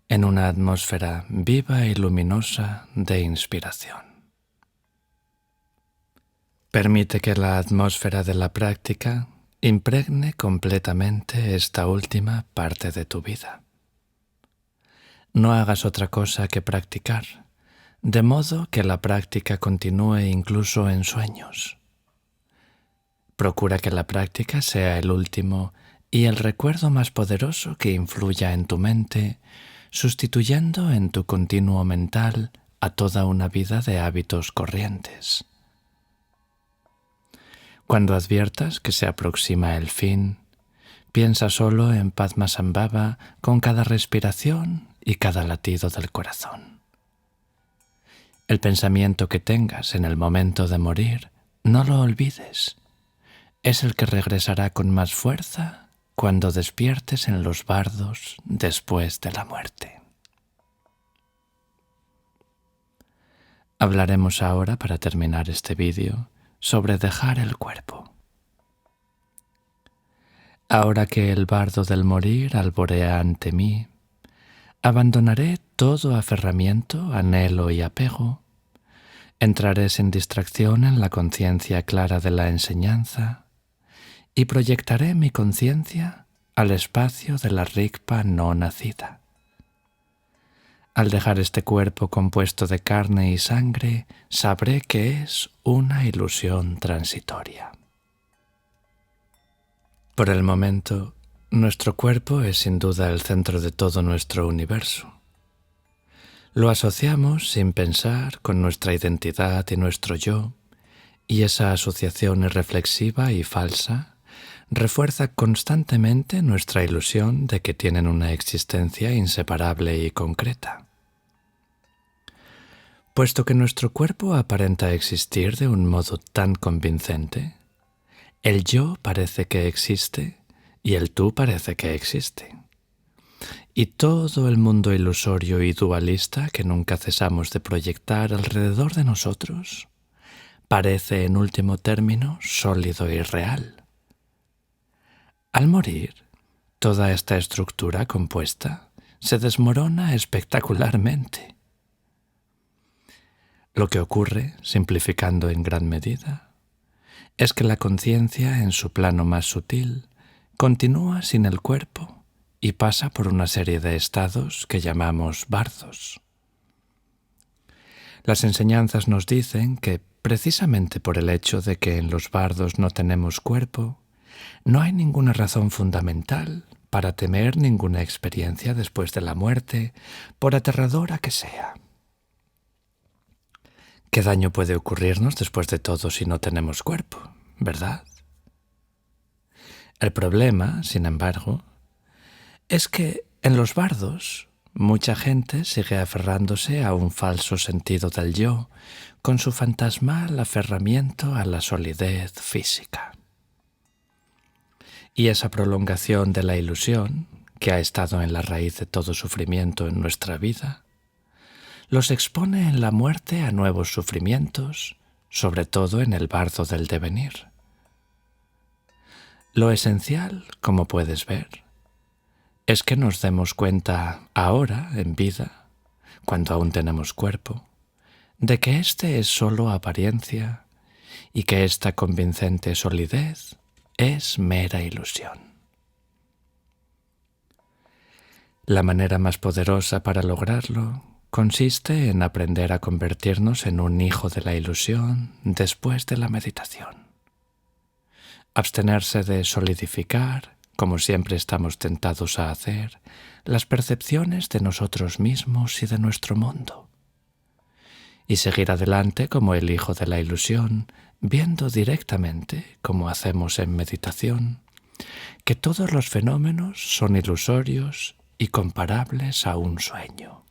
en una atmósfera viva y luminosa de inspiración. Permite que la atmósfera de la práctica impregne completamente esta última parte de tu vida. No hagas otra cosa que practicar, de modo que la práctica continúe incluso en sueños. Procura que la práctica sea el último y el recuerdo más poderoso que influya en tu mente, sustituyendo en tu continuo mental a toda una vida de hábitos corrientes. Cuando adviertas que se aproxima el fin, piensa solo en Padmasambhava con cada respiración y cada latido del corazón. El pensamiento que tengas en el momento de morir, no lo olvides. Es el que regresará con más fuerza cuando despiertes en los bardos después de la muerte. Hablaremos ahora, para terminar este vídeo, sobre dejar el cuerpo. Ahora que el bardo del morir alborea ante mí, abandonaré todo aferramiento, anhelo y apego. Entraré sin distracción en la conciencia clara de la enseñanza y proyectaré mi conciencia al espacio de la Rigpa no nacida. Al dejar este cuerpo compuesto de carne y sangre, sabré que es una ilusión transitoria. Por el momento, nuestro cuerpo es sin duda el centro de todo nuestro universo. Lo asociamos sin pensar con nuestra identidad y nuestro yo, y esa asociación irreflexiva y falsa refuerza constantemente nuestra ilusión de que tienen una existencia inseparable y concreta. Puesto que nuestro cuerpo aparenta existir de un modo tan convincente, el yo parece que existe y el tú parece que existe. Y todo el mundo ilusorio y dualista que nunca cesamos de proyectar alrededor de nosotros parece, en último término, sólido y real. Al morir, toda esta estructura compuesta se desmorona espectacularmente. Lo que ocurre, simplificando en gran medida, es que la conciencia en su plano más sutil continúa sin el cuerpo y pasa por una serie de estados que llamamos bardos. Las enseñanzas nos dicen que, precisamente por el hecho de que en los bardos no tenemos cuerpo, no hay ninguna razón fundamental para temer ninguna experiencia después de la muerte, por aterradora que sea. ¿Qué daño puede ocurrirnos después de todo si no tenemos cuerpo, verdad? El problema, sin embargo, es que en los bardos mucha gente sigue aferrándose a un falso sentido del yo, con su fantasmal aferramiento a la solidez física. Y esa prolongación de la ilusión, que ha estado en la raíz de todo sufrimiento en nuestra vida, los expone en la muerte a nuevos sufrimientos, sobre todo en el bardo del devenir. Lo esencial, como puedes ver, es que nos demos cuenta ahora, en vida, cuando aún tenemos cuerpo, de que éste es solo apariencia y que esta convincente solidez es mera ilusión. La manera más poderosa para lograrlo consiste en aprender a convertirnos en un hijo de la ilusión después de la meditación. Abstenerse de solidificar, como siempre estamos tentados a hacer, las percepciones de nosotros mismos y de nuestro mundo. Y seguir adelante como el hijo de la ilusión, viendo directamente, como hacemos en meditación, que todos los fenómenos son ilusorios y comparables a un sueño.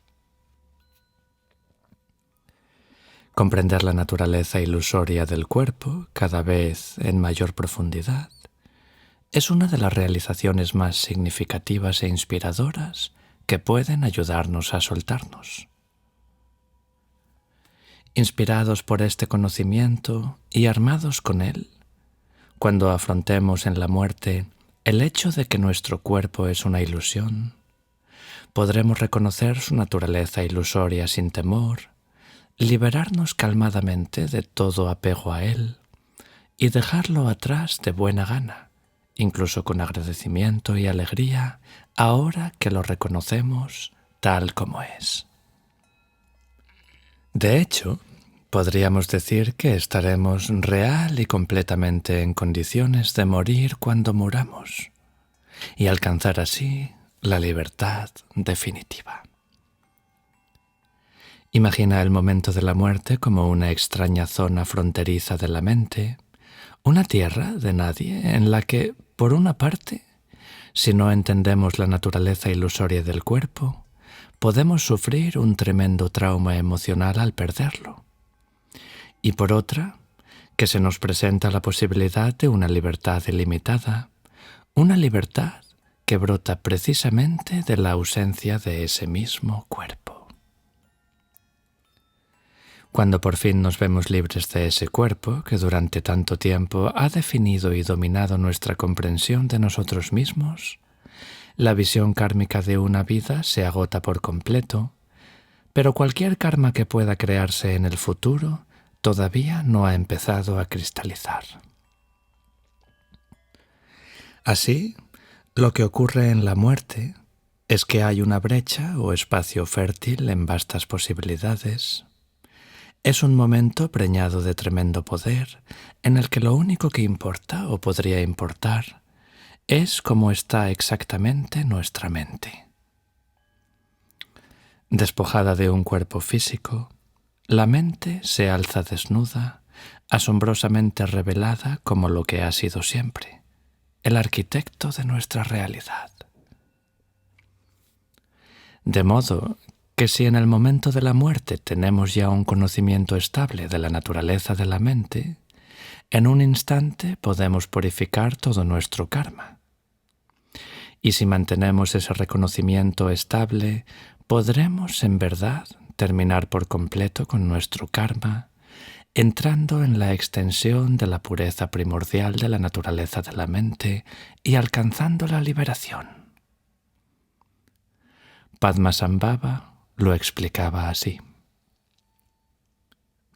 Comprender la naturaleza ilusoria del cuerpo, cada vez en mayor profundidad, es una de las realizaciones más significativas e inspiradoras que pueden ayudarnos a soltarnos. Inspirados por este conocimiento y armados con él, cuando afrontemos en la muerte el hecho de que nuestro cuerpo es una ilusión, podremos reconocer su naturaleza ilusoria sin temor, liberarnos calmadamente de todo apego a él y dejarlo atrás de buena gana, incluso con agradecimiento y alegría, ahora que lo reconocemos tal como es. De hecho, podríamos decir que estaremos real y completamente en condiciones de morir cuando muramos y alcanzar así la libertad definitiva. Imagina el momento de la muerte como una extraña zona fronteriza de la mente, una tierra de nadie en la que, por una parte, si no entendemos la naturaleza ilusoria del cuerpo, podemos sufrir un tremendo trauma emocional al perderlo. Y por otra, que se nos presenta la posibilidad de una libertad ilimitada, una libertad que brota precisamente de la ausencia de ese mismo cuerpo. Cuando por fin nos vemos libres de ese cuerpo que durante tanto tiempo ha definido y dominado nuestra comprensión de nosotros mismos, la visión kármica de una vida se agota por completo, pero cualquier karma que pueda crearse en el futuro todavía no ha empezado a cristalizar. Así, lo que ocurre en la muerte es que hay una brecha o espacio fértil en vastas posibilidades. Es un momento preñado de tremendo poder en el que lo único que importa o podría importar es cómo está exactamente nuestra mente. Despojada de un cuerpo físico, la mente se alza desnuda, asombrosamente revelada como lo que ha sido siempre, el arquitecto de nuestra realidad. De modo que si en el momento de la muerte tenemos ya un conocimiento estable de la naturaleza de la mente, en un instante podemos purificar todo nuestro karma. Y si mantenemos ese reconocimiento estable, podremos en verdad terminar por completo con nuestro karma, entrando en la extensión de la pureza primordial de la naturaleza de la mente y alcanzando la liberación. Padmasambhava lo explicaba así.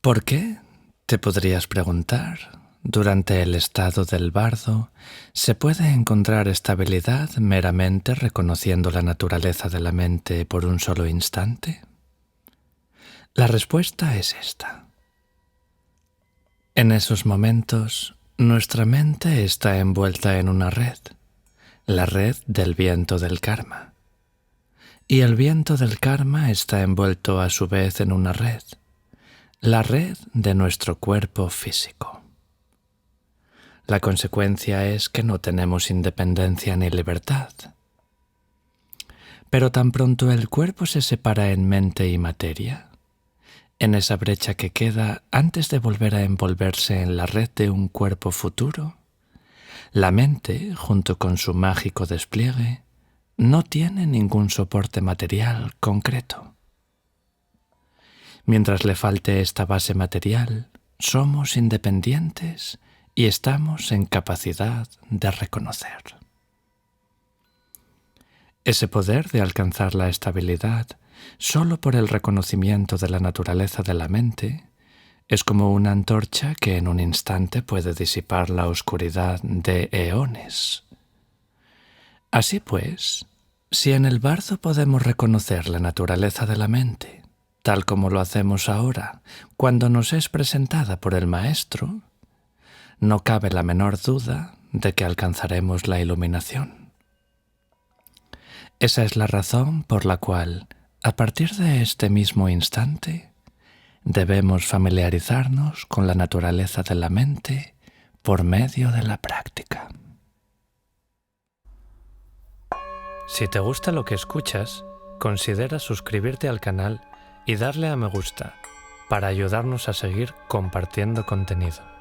¿Por qué? Te podrías preguntar. Durante el estado del bardo, ¿se puede encontrar estabilidad meramente reconociendo la naturaleza de la mente por un solo instante? La respuesta es esta. En esos momentos, nuestra mente está envuelta en una red, la red del viento del karma. Y el viento del karma está envuelto a su vez en una red, la red de nuestro cuerpo físico. La consecuencia es que no tenemos independencia ni libertad. Pero tan pronto el cuerpo se separa en mente y materia, en esa brecha que queda antes de volver a envolverse en la red de un cuerpo futuro, la mente, junto con su mágico despliegue, no tiene ningún soporte material concreto. Mientras le falte esta base material, somos independientes y estamos en capacidad de reconocer. Ese poder de alcanzar la estabilidad solo por el reconocimiento de la naturaleza de la mente es como una antorcha que en un instante puede disipar la oscuridad de eones. Así pues, si en el bardo podemos reconocer la naturaleza de la mente, tal como lo hacemos ahora cuando nos es presentada por el Maestro, no cabe la menor duda de que alcanzaremos la iluminación. Esa es la razón por la cual, a partir de este mismo instante, debemos familiarizarnos con la naturaleza de la mente por medio de la práctica. Si te gusta lo que escuchas, considera suscribirte al canal y darle a me gusta para ayudarnos a seguir compartiendo contenido.